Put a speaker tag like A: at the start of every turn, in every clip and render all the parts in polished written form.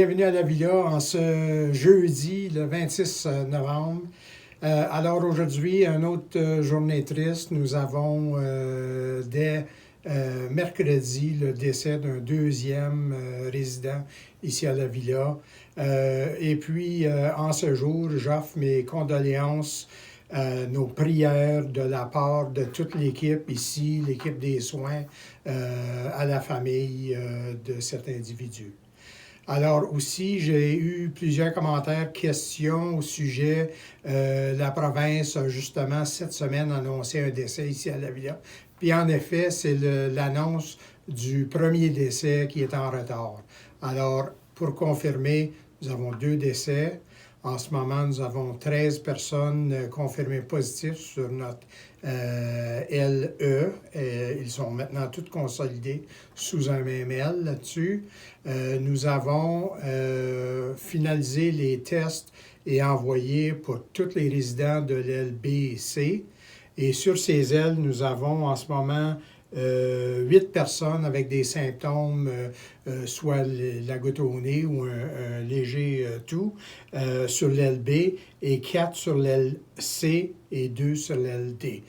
A: bienvenue à la Villa en ce jeudi, le 26 novembre. Alors aujourd'hui, une autre journée triste. Nous avons dès mercredi le décès d'un deuxième résident ici à la Villa. Et puis, en ce jour, j'offre mes condoléances, nos prières de la part de toute l'équipe ici, l'équipe des soins, à la famille de cet individu. Alors aussi, j'ai eu plusieurs commentaires, questions au sujet. La province a justement cette semaine annoncé un décès ici à la Villa. Puis en effet, c'est l'annonce du premier décès qui est en retard. Alors, pour confirmer, nous avons 2 décès. En ce moment, nous avons 13 personnes confirmées positives sur notre LE. Ils sont maintenant tous consolidés sous un même L là-dessus. Nous avons finalisé les tests et envoyé pour tous les résidents de l'aile B et C. Et sur ces ailes, nous avons en ce moment 8 personnes avec des symptômes, soit la goutte au nez ou un léger toux, sur l'aile B, et 4 sur l'aile C et 2 sur l'aile D.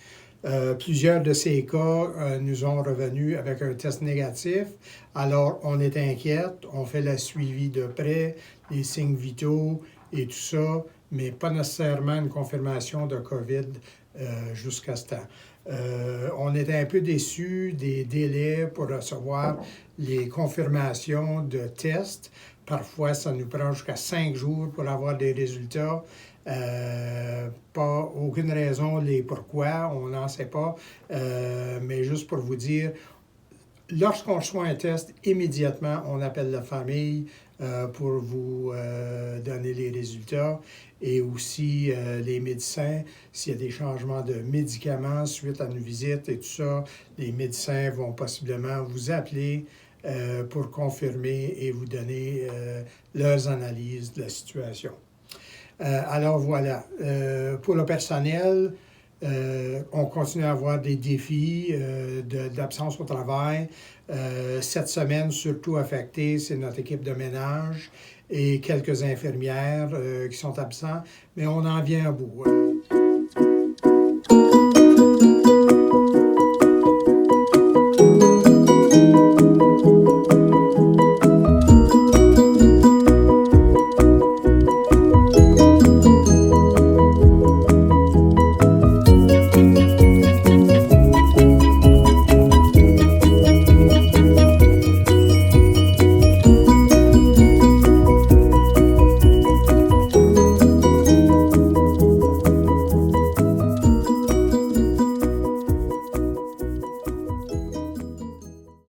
A: Plusieurs de ces cas nous ont revenus avec un test négatif. Alors, on est inquiète, on fait le suivi de près, les signes vitaux et tout ça, mais pas nécessairement une confirmation de COVID jusqu'à ce temps. On était un peu déçus des délais pour recevoir les confirmations de tests. Parfois, ça nous prend jusqu'à 5 jours pour avoir des résultats. Pas aucune raison les pourquoi, on n'en sait pas, mais juste pour vous dire, lorsqu'on reçoit un test, immédiatement, on appelle la famille pour vous donner les résultats et aussi les médecins. S'il y a des changements de médicaments suite à une visite et tout ça, les médecins vont possiblement vous appeler pour confirmer et vous donner leurs analyses de la situation. Alors voilà, pour le personnel, on continue à avoir des défis d'absence au travail. Cette semaine, surtout affectée, c'est notre équipe de ménage et quelques infirmières qui sont absents, mais on en vient à bout.